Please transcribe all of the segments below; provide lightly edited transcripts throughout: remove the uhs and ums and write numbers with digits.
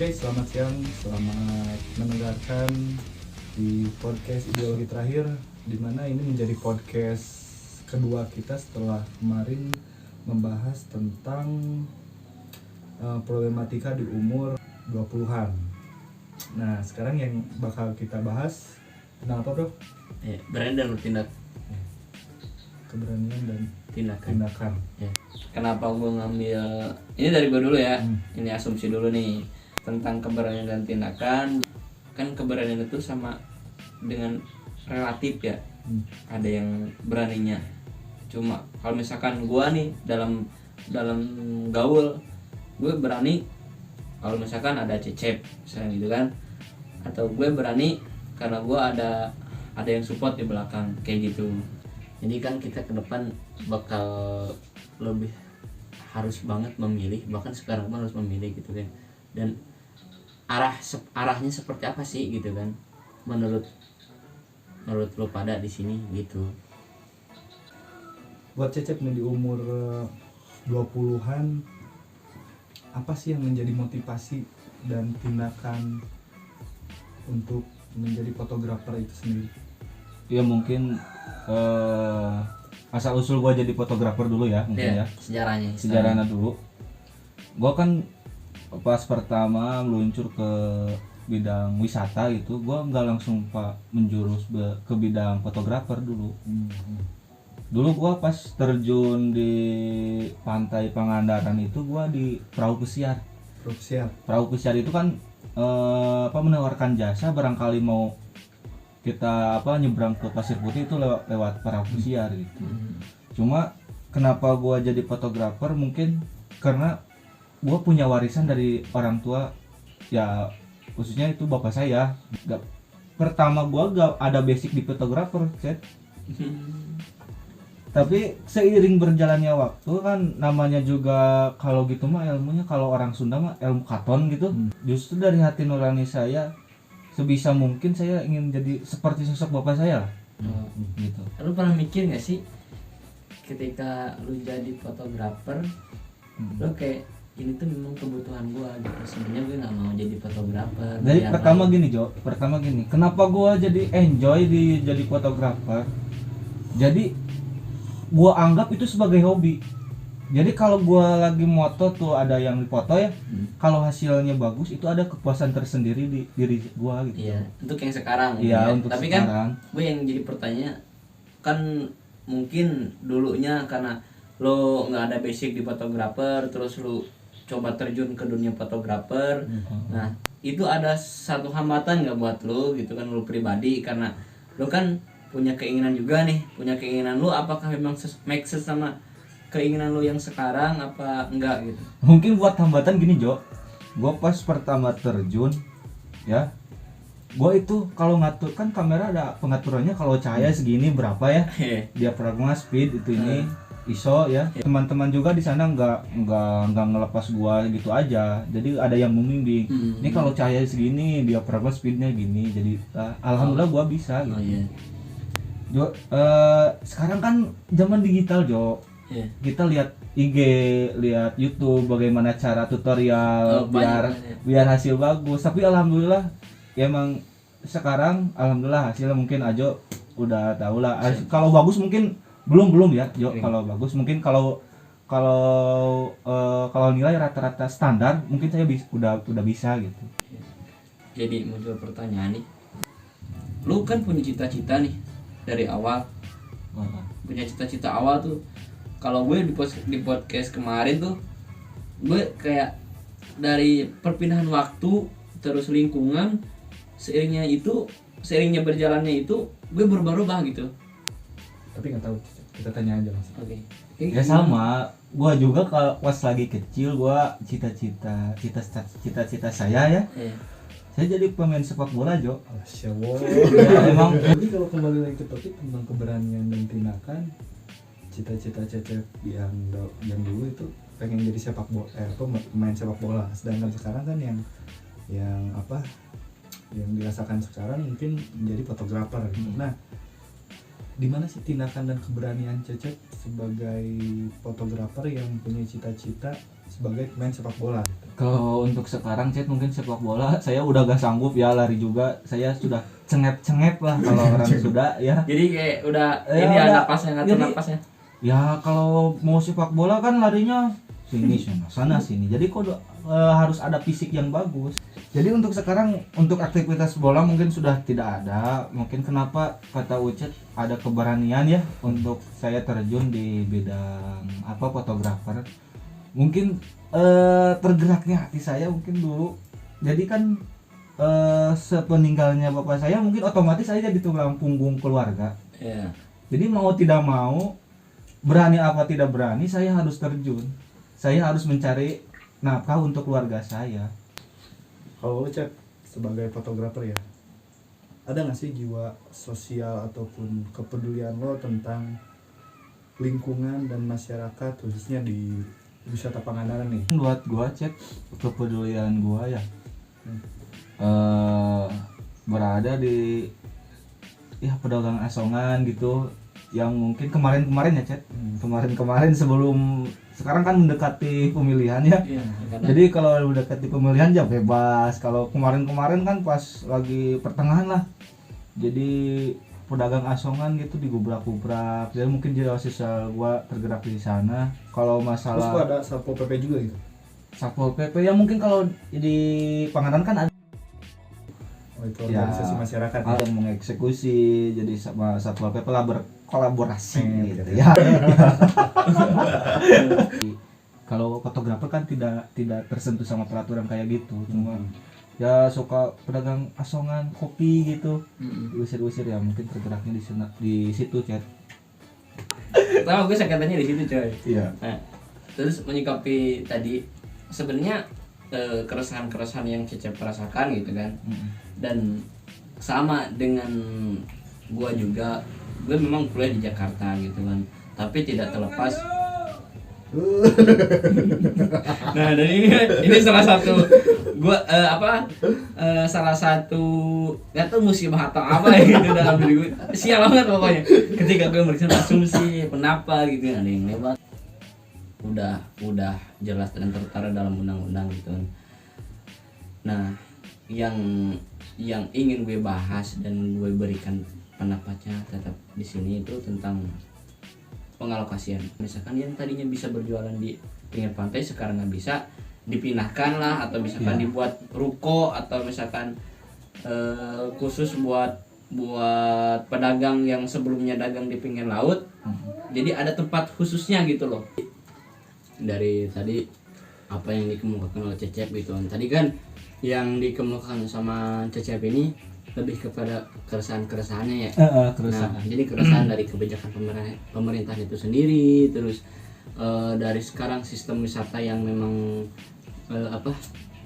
Oke, selamat siang, selamat mendengarkan di podcast Ideologi Terakhir, di mana ini menjadi podcast kedua kita setelah kemarin membahas tentang problematika di umur 20-an. Nah, sekarang yang bakal kita bahas tentang apa, Bro? Berani dan bertindak. Keberanian dan tindakan. Kenapa gue ngambil ini dari gue dulu ya? Ini asumsi dulu nih tentang keberanian dan tindakan. Kan keberanian itu sama dengan relatif ya. Ada yang beraninya. Cuma kalau misalkan gue nih dalam gaul, gue berani kalau misalkan ada cecep misalnya gitu kan, atau gue berani karena gue ada yang support di belakang kayak gitu. Jadi kan kita ke depan bakal lebih harus banget memilih, bahkan sekarang pun harus memilih gitu kan. Dan arahnya seperti apa sih gitu kan? Menurut lo pada di sini gitu. Buat Cecep nih di umur 20-an, apa sih yang menjadi motivasi dan tindakan untuk menjadi fotografer itu sendiri? Ya mungkin asal usul gue jadi fotografer dulu ya mungkin ya. Sejarahnya dulu. Gue kan pas pertama meluncur ke bidang wisata gitu, gue nggak langsung menjurus ke bidang fotografer dulu. Dulu gue pas terjun di pantai Pangandaran itu gue di perahu pesiar. Perahu pesiar itu kan menawarkan jasa barangkali mau kita nyebrang ke Pasir Putih itu lewat perahu pesiar gitu. Cuma kenapa gua jadi fotografer, mungkin karena gua punya warisan dari orang tua ya, khususnya itu bapak saya. Pertama gua gak ada basic di fotografer, tapi seiring berjalannya waktu kan namanya juga kalau gitu mah ilmunya, kalau orang Sunda mah ilmu katon gitu. Justru dari hati nurani saya, sebisa mungkin saya ingin jadi seperti sosok bapak saya gitu. Lu pernah mikir gak sih ketika lu jadi fotografer, lu kayak ini tuh memang kebutuhan gua gitu, sebenarnya gue nggak mau jadi fotografer. Jadi pertama gini, kenapa gua jadi enjoy jadi fotografer? Jadi gua anggap itu sebagai hobi. Jadi kalau gua lagi moto tuh ada yang dipoto ya, kalau hasilnya bagus itu ada kepuasan tersendiri di diri gua gitu. Iya, untuk yang sekarang. Iya, ya. untuk Tapi sekarang. Kan gue yang jadi pertanyaan kan mungkin dulunya karena lo nggak ada basic di fotografer, terus lo coba terjun ke dunia fotografer. Nah, itu ada satu hambatan nggak buat lo gitu kan, lo pribadi, karena lo kan punya keinginan juga nih, lo apakah memang make sense sama keinginan lo yang sekarang apa enggak gitu? Mungkin buat hambatan gini Jo, gue pas pertama terjun ya, gue itu kalau ngatur kan kamera ada pengaturannya, kalau cahaya segini berapa ya, diafragma, speed itu ini ISO ya. Teman-teman juga di sana nggak ngelepas gue gitu aja, jadi ada yang membimbing. Ini kalau cahaya segini diafragma, speednya gini, jadi alhamdulillah gue bisa gitu. Jo, sekarang kan zaman digital Jo. Kita lihat IG, lihat YouTube bagaimana cara tutorial biar hasil bagus. Tapi alhamdulillah ya emang sekarang alhamdulillah hasilnya mungkin Ajo udah tahu lah. Kalau bagus mungkin belum ya Jo. Kalau bagus mungkin kalau nilai rata-rata standar mungkin saya udah bisa gitu. Jadi muncul pertanyaan nih, lu kan punya cita-cita nih dari awal. Punya cita-cita awal tuh. Kalau gue di podcast kemarin tuh, gue kayak dari perpindahan waktu terus lingkungan, seringnya berjalannya itu gue berubah-ubah gitu. Tapi nggak tahu, kita tanya aja langsung. Oke. Ya sama, gue juga kalau pas lagi kecil gue cita-cita saya ya. Saya jadi pemain sepak bola Jo. Ya, emang. Jadi kalau kembali lagi ke topik tentang keberanian dan tindakan, cita-cita Cecep yang dulu itu pengen jadi pemain sepak bola, sedangkan sekarang kan yang dirasakan sekarang mungkin menjadi fotografer gitu. Nah, di mana sih tindakan dan keberanian Cecep sebagai fotografer yang punya cita-cita sebagai pemain sepak bola gitu. Kalau untuk sekarang Chat mungkin sepak bola saya udah gak sanggup ya lari juga, saya sudah cengep lah kalau orang sudah ya. Jadi kayak udah Ya, ini udah. ada napasnya, ngatur Jadi, napasnya. Ya kalau mau sepak bola kan larinya sini sana sini, jadi kok harus ada fisik yang bagus. Jadi untuk sekarang untuk aktivitas bola mungkin sudah tidak ada. Mungkin kenapa kata Ucet ada keberanian ya untuk saya terjun di bidang fotografer. Mungkin tergeraknya hati saya mungkin dulu. Jadi kan sepeninggalnya bapak saya mungkin otomatis saya jadi tulang punggung keluarga. Iya. Jadi mau tidak mau, berani apa tidak berani, saya harus terjun. Saya harus mencari nafkah untuk keluarga saya. Kalau lu Cep sebagai fotografer ya, ada nggak sih jiwa sosial ataupun kepedulian lo tentang lingkungan dan masyarakat khususnya di wisata Pangandaran nih? Buat gua Cek, kepedulian gua ya berada di pedagang asongan gitu, yang mungkin kemarin ya Cek, kemarin sebelum sekarang kan mendekati pemilihan ya. Iya, Jadi kalau mendekati pemilihan ya bebas. Kalau kemarin kan pas lagi pertengahan lah, jadi pedagang asongan gitu digubrak-gubrak. Jadi mungkin jiwa sosial gua tergerak di sana. Kalau Terus kok masalah ada Satpol PP juga gitu? Satpol PP ya mungkin kalau di Pangandaran kan ada Oh itu organisasi masyarakat ya? yang mengeksekusi, jadi sama Satpol PP lah berkolaborasi gitu gitu. ya. Kalau fotografer kan tidak tersentuh sama peraturan kayak gitu, cuma ya suka pedagang asongan kopi gitu, diusir-usir ya, mungkin tergeraknya di situ Chat. Pertama gue sengketanya di situ coy. Iya. Nah, terus menyikapi tadi sebenarnya keresahan-keresahan yang Cecep rasakan gitu kan. Dan sama dengan gua juga, gue memang kuliah di Jakarta gitu kan, tapi tidak terlepas. Nah, dan ini salah satu gua salah satu nggak tahu musibah atau apa ya gitu dalam diri gue. Sial banget pokoknya ketika gue meriksa asumsi kenapa gitu, ada yang lewat udah jelas dan tertara dalam undang-undang gitu kan. Nah, yang ingin gue bahas dan gue berikan pendapatnya tetap di sini itu tentang pengalokasian. Misalkan yang tadinya bisa berjualan di pinggir pantai sekarang nggak bisa, dipindahkan lah, atau misalkan dibuat ruko, atau misalkan khusus buat pedagang yang sebelumnya dagang di pinggir laut. Jadi ada tempat khususnya gitu loh. Dari tadi apa yang dikemukakan oleh Cecep gitu kan. Tadi kan yang dikemukakan sama Cecep ini lebih kepada keresahan-keresahannya ya. Keresahan. Nah, jadi keresahan dari kebijakan pemerintah itu sendiri, terus dari sekarang sistem wisata yang memang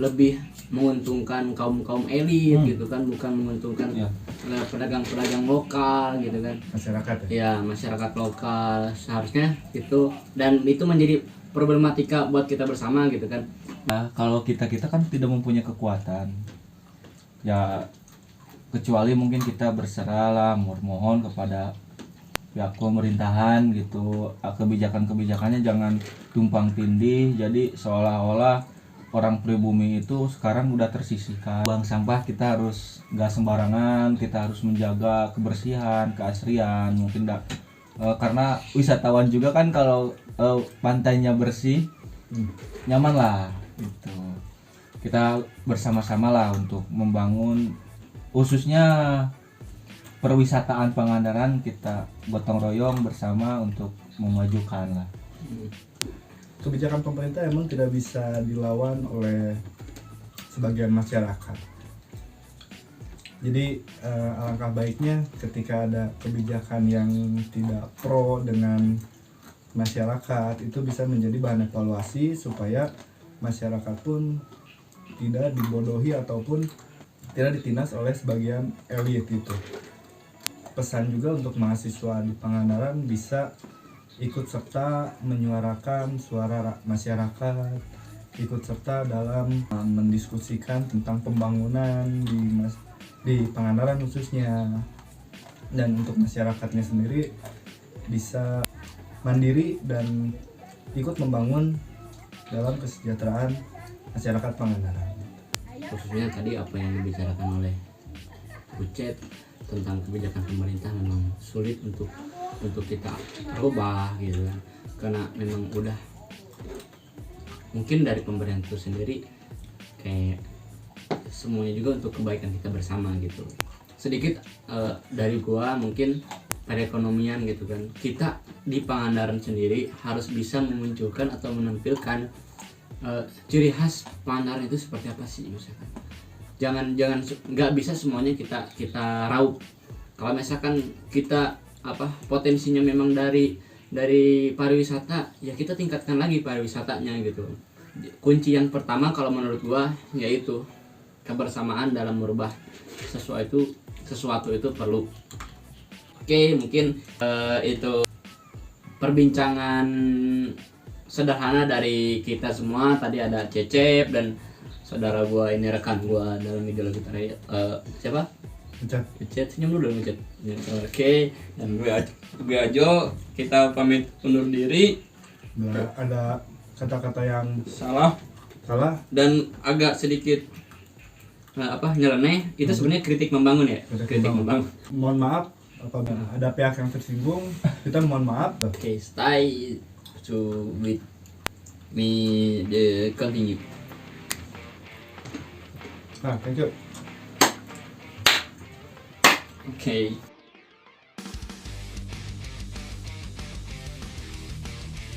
lebih menguntungkan kaum elit gitu kan, bukan menguntungkan pedagang-pedagang lokal gitu kan. Masyarakat ya? Ya, masyarakat lokal seharusnya itu, dan itu menjadi problematika buat kita bersama gitu kan. Nah, kalau kita kan tidak mempunyai kekuatan ya, kecuali mungkin kita berserah lah, mohon kepada pihak pemerintahan gitu, kebijakannya jangan tumpang tindih, jadi seolah-olah orang pribumi itu sekarang udah tersisihkan. Buang sampah kita harus nggak sembarangan, kita harus menjaga kebersihan, keasrian, mungkin karena wisatawan juga kan kalau pantainya bersih nyaman lah gitu. Kita bersama-sama lah untuk membangun khususnya perwisataan Pangandaran, kita gotong royong bersama untuk memajukan lah. Kebijakan pemerintah emang tidak bisa dilawan oleh sebagian masyarakat. Jadi alangkah baiknya ketika ada kebijakan yang tidak pro dengan masyarakat, itu bisa menjadi bahan evaluasi supaya masyarakat pun tidak dibodohi ataupun tidak ditindas oleh sebagian elit itu. Pesan juga untuk mahasiswa di Pangandaran bisa ikut serta menyuarakan suara masyarakat, ikut serta dalam mendiskusikan tentang pembangunan di Pangandaran khususnya, dan untuk masyarakatnya sendiri bisa mandiri dan ikut membangun dalam kesejahteraan masyarakat Pangandaran. Khususnya tadi apa yang dibicarakan oleh Ucet tentang kebijakan pemerintah memang sulit untuk kita rubah gitu kan, karena memang udah mungkin dari pemerintah itu sendiri kayak semuanya juga untuk kebaikan kita bersama gitu. Sedikit dari gua mungkin perekonomian gitu kan, kita di Pangandaran sendiri harus bisa memunculkan atau menampilkan ciri khas Pangandaran itu seperti apa sih misalkan. Jangan nggak bisa semuanya kita raup. Kalau misalkan kita potensinya memang dari pariwisata, ya kita tingkatkan lagi pariwisatanya gitu. Kunci yang pertama kalau menurut gua yaitu kebersamaan dalam merubah sesuatu itu perlu. Oke, mungkin itu perbincangan sederhana dari kita semua. Tadi ada Cecep dan saudara gua ini, rekan gua dalam ideologi terakhir, siapa? Ucet, senyum dulu dong Ucet. Oke, dan gue Ajo, kita pamit undur diri. Ada kata-kata yang Salah dan agak sedikit nyeleneh, itu sebenarnya kritik membangun ya. Kritik membangun. Mohon maaf apabila ada pihak yang tersinggung, kita mohon maaf. Okay, stay to with me the continue. Nah, thank you. Oke.